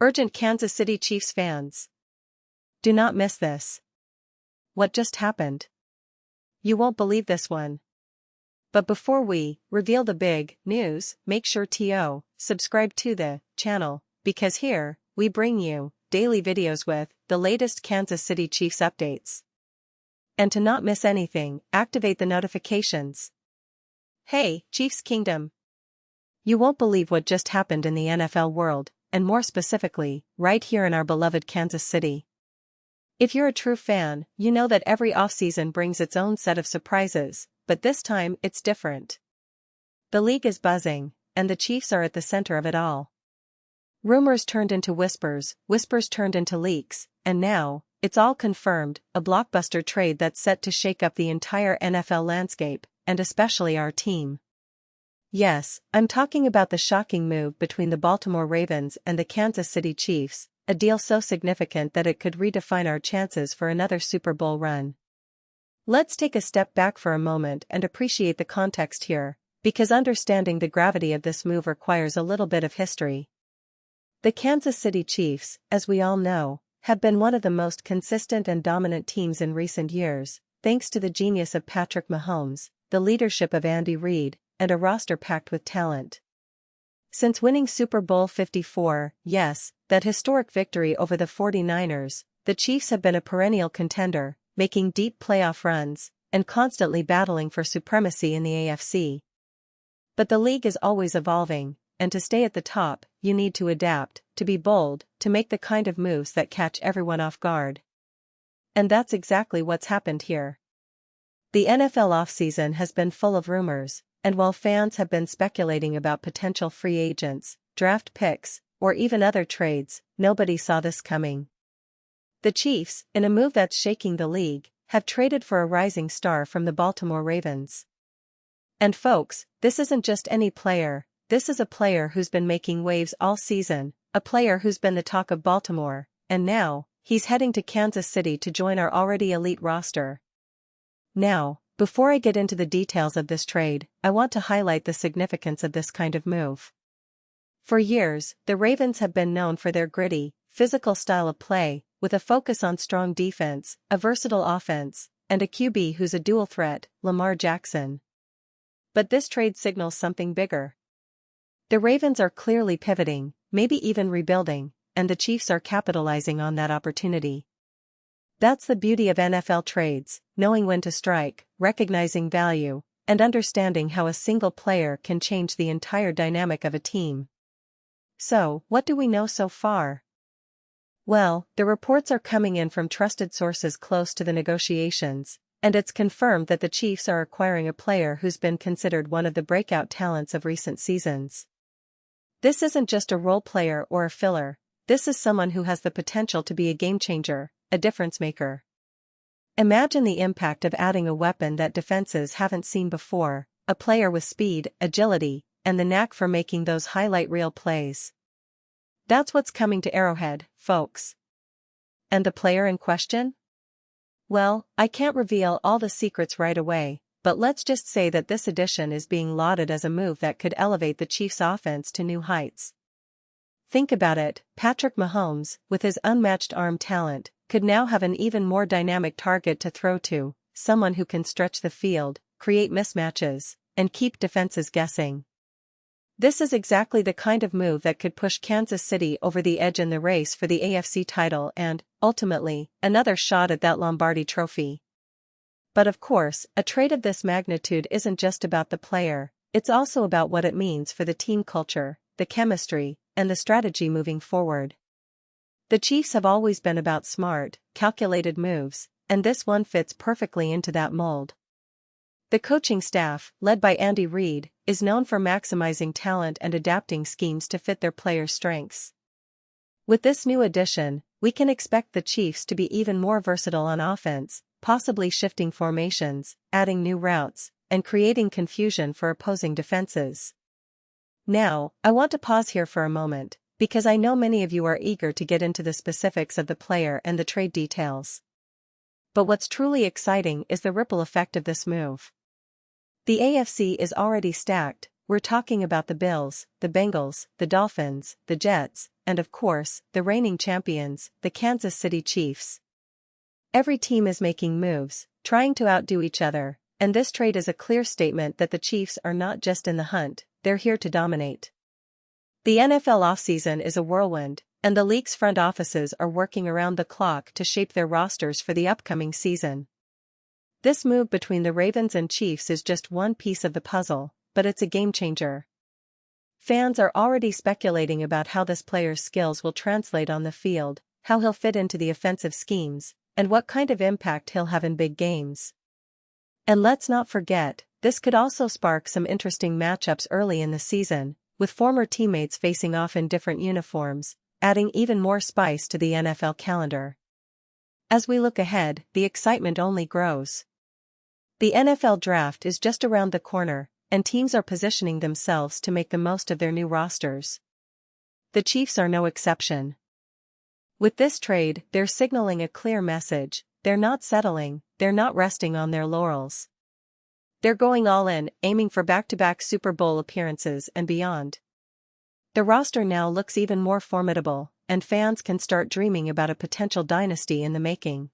Urgent Kansas City Chiefs fans. Do not miss this. What just happened? You won't believe this one. But before we reveal the big news, make sure to subscribe to the channel, because here, we bring you daily videos with the latest Kansas City Chiefs updates. And to not miss anything, activate the notifications. Hey, Chiefs Kingdom! You won't believe what just happened in the NFL world, and more specifically, right here in our beloved Kansas City. If you're a true fan, you know that every offseason brings its own set of surprises, but this time it's different. The league is buzzing, and the Chiefs are at the center of it all. Rumors turned into whispers, whispers turned into leaks, and now, it's all confirmed, a blockbuster trade that's set to shake up the entire NFL landscape, and especially our team. Yes, I'm talking about the shocking move between the Baltimore Ravens and the Kansas City Chiefs, a deal so significant that it could redefine our chances for another Super Bowl run. Let's take a step back for a moment and appreciate the context here, because understanding the gravity of this move requires a little bit of history. The Kansas City Chiefs, as we all know, have been one of the most consistent and dominant teams in recent years, thanks to the genius of Patrick Mahomes, the leadership of Andy Reid, and a roster packed with talent. Since winning Super Bowl 54, yes, that historic victory over the 49ers, the Chiefs have been a perennial contender, making deep playoff runs, and constantly battling for supremacy in the AFC. But the league is always evolving, and to stay at the top, you need to adapt, to be bold, to make the kind of moves that catch everyone off guard. And that's exactly what's happened here. The NFL offseason has been full of rumors, and while fans have been speculating about potential free agents, draft picks, or even other trades, nobody saw this coming. The Chiefs, in a move that's shaking the league, have traded for a rising star from the Baltimore Ravens. And folks, this isn't just any player, this is a player who's been making waves all season, a player who's been the talk of Baltimore, and now, he's heading to Kansas City to join our already elite roster. Now, before I get into the details of this trade, I want to highlight the significance of this kind of move. For years, the Ravens have been known for their gritty, physical style of play, with a focus on strong defense, a versatile offense, and a QB who's a dual threat, Lamar Jackson. But this trade signals something bigger. The Ravens are clearly pivoting, maybe even rebuilding, and the Chiefs are capitalizing on that opportunity. That's the beauty of NFL trades, knowing when to strike, recognizing value, and understanding how a single player can change the entire dynamic of a team. So, what do we know so far? Well, the reports are coming in from trusted sources close to the negotiations, and it's confirmed that the Chiefs are acquiring a player who's been considered one of the breakout talents of recent seasons. This isn't just a role player or a filler, this is someone who has the potential to be a game-changer, a difference-maker. Imagine the impact of adding a weapon that defenses haven't seen before, a player with speed, agility, and the knack for making those highlight reel plays. That's what's coming to Arrowhead, folks. And the player in question? Well, I can't reveal all the secrets right away, but let's just say that this addition is being lauded as a move that could elevate the Chiefs' offense to new heights. Think about it, Patrick Mahomes, with his unmatched arm talent, could now have an even more dynamic target to throw to, someone who can stretch the field, create mismatches, and keep defenses guessing. This is exactly the kind of move that could push Kansas City over the edge in the race for the AFC title and, ultimately, another shot at that Lombardi trophy. But of course, a trade of this magnitude isn't just about the player, it's also about what it means for the team culture, the chemistry, and the strategy moving forward. The Chiefs have always been about smart, calculated moves, and this one fits perfectly into that mold. The coaching staff, led by Andy Reid, is known for maximizing talent and adapting schemes to fit their players' strengths. With this new addition, we can expect the Chiefs to be even more versatile on offense, possibly shifting formations, adding new routes, and creating confusion for opposing defenses. Now, I want to pause here for a moment, because I know many of you are eager to get into the specifics of the player and the trade details. But what's truly exciting is the ripple effect of this move. The AFC is already stacked, we're talking about the Bills, the Bengals, the Dolphins, the Jets, and of course, the reigning champions, the Kansas City Chiefs. Every team is making moves, trying to outdo each other, and this trade is a clear statement that the Chiefs are not just in the hunt, they're here to dominate. The NFL offseason is a whirlwind, and the league's front offices are working around the clock to shape their rosters for the upcoming season. This move between the Ravens and Chiefs is just one piece of the puzzle, but it's a game-changer. Fans are already speculating about how this player's skills will translate on the field, how he'll fit into the offensive schemes, and what kind of impact he'll have in big games. And let's not forget, this could also spark some interesting matchups early in the season, with former teammates facing off in different uniforms, adding even more spice to the NFL calendar. As we look ahead, the excitement only grows. The NFL draft is just around the corner, and teams are positioning themselves to make the most of their new rosters. The Chiefs are no exception. With this trade, they're signaling a clear message: they're not settling, they're not resting on their laurels. They're going all in, aiming for back-to-back Super Bowl appearances and beyond. The roster now looks even more formidable, and fans can start dreaming about a potential dynasty in the making.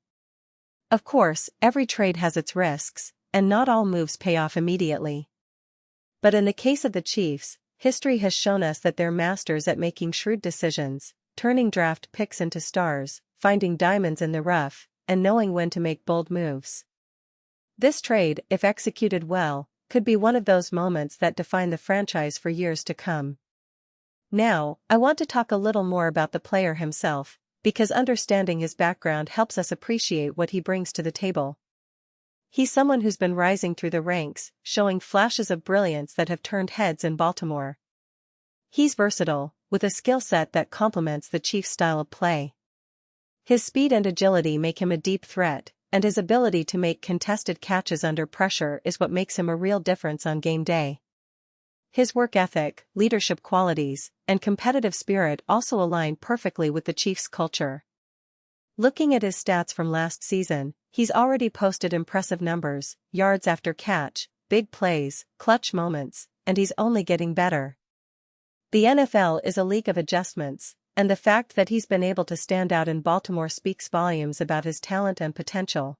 Of course, every trade has its risks, and not all moves pay off immediately. But in the case of the Chiefs, history has shown us that they're masters at making shrewd decisions, turning draft picks into stars, finding diamonds in the rough, and knowing when to make bold moves. This trade, if executed well, could be one of those moments that define the franchise for years to come. Now, I want to talk a little more about the player himself, because understanding his background helps us appreciate what he brings to the table. He's someone who's been rising through the ranks, showing flashes of brilliance that have turned heads in Baltimore. He's versatile, with a skill set that complements the Chiefs' style of play. His speed and agility make him a deep threat, and his ability to make contested catches under pressure is what makes him a real difference on game day. His work ethic, leadership qualities, and competitive spirit also align perfectly with the Chiefs' culture. Looking at his stats from last season, he's already posted impressive numbers: yards after catch, big plays, clutch moments, and he's only getting better. The NFL is a league of adjustments, and the fact that he's been able to stand out in Baltimore speaks volumes about his talent and potential.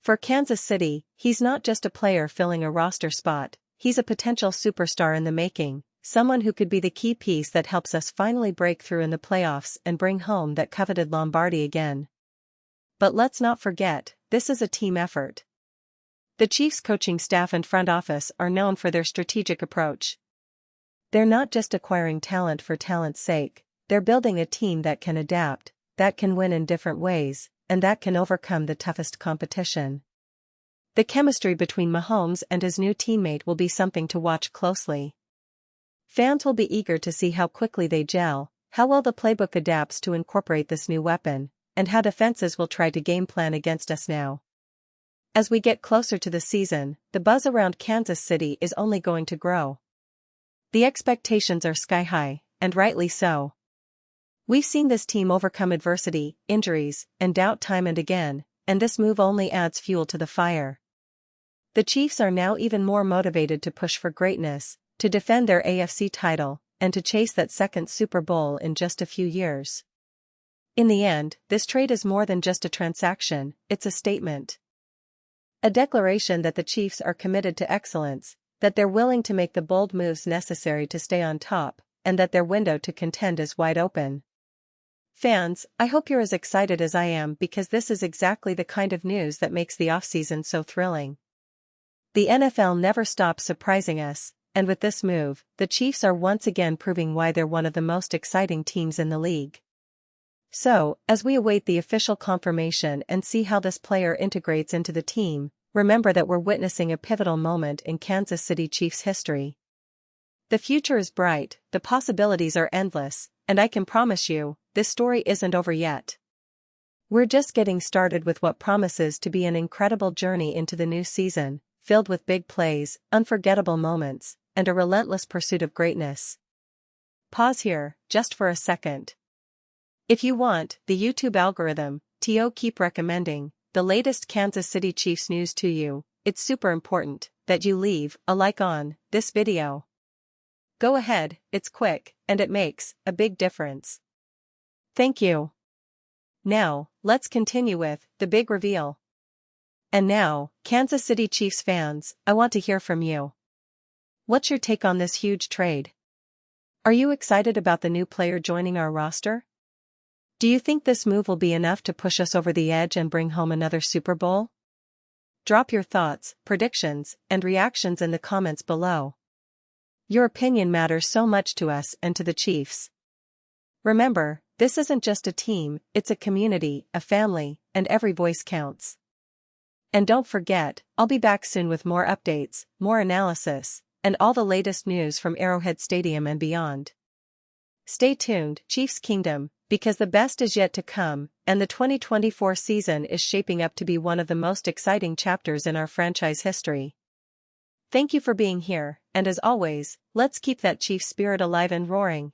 For Kansas City, he's not just a player filling a roster spot, he's a potential superstar in the making, someone who could be the key piece that helps us finally break through in the playoffs and bring home that coveted Lombardi again. But let's not forget, this is a team effort. The Chiefs' coaching staff and front office are known for their strategic approach. They're not just acquiring talent for talent's sake, they're building a team that can adapt, that can win in different ways, and that can overcome the toughest competition. The chemistry between Mahomes and his new teammate will be something to watch closely. Fans will be eager to see how quickly they gel, how well the playbook adapts to incorporate this new weapon, and how defenses will try to game plan against us now. As we get closer to the season, the buzz around Kansas City is only going to grow. The expectations are sky high, and rightly so. We've seen this team overcome adversity, injuries, and doubt time and again, and this move only adds fuel to the fire. The Chiefs are now even more motivated to push for greatness, to defend their AFC title, and to chase that second Super Bowl in just a few years. In the end, this trade is more than just a transaction, it's a statement. A declaration that the Chiefs are committed to excellence, that they're willing to make the bold moves necessary to stay on top, and that their window to contend is wide open. Fans, I hope you're as excited as I am, because this is exactly the kind of news that makes the offseason so thrilling. The NFL never stops surprising us, and with this move, the Chiefs are once again proving why they're one of the most exciting teams in the league. So, as we await the official confirmation and see how this player integrates into the team, remember that we're witnessing a pivotal moment in Kansas City Chiefs history. The future is bright, the possibilities are endless, and I can promise you, this story isn't over yet. We're just getting started with what promises to be an incredible journey into the new season, filled with big plays, unforgettable moments, and a relentless pursuit of greatness. Pause here, just for a second. If you want the YouTube algorithm to keep recommending the latest Kansas City Chiefs news to you, it's super important that you leave a like on this video. Go ahead, it's quick, and it makes a big difference. Thank you. Now, let's continue with the big reveal. And now, Kansas City Chiefs fans, I want to hear from you. What's your take on this huge trade? Are you excited about the new player joining our roster? Do you think this move will be enough to push us over the edge and bring home another Super Bowl? Drop your thoughts, predictions, and reactions in the comments below. Your opinion matters so much to us and to the Chiefs. Remember, this isn't just a team, it's a community, a family, and every voice counts. And don't forget, I'll be back soon with more updates, more analysis, and all the latest news from Arrowhead Stadium and beyond. Stay tuned, Chiefs Kingdom, because the best is yet to come, and the 2024 season is shaping up to be one of the most exciting chapters in our franchise history. Thank you for being here, and as always, let's keep that Chiefs spirit alive and roaring.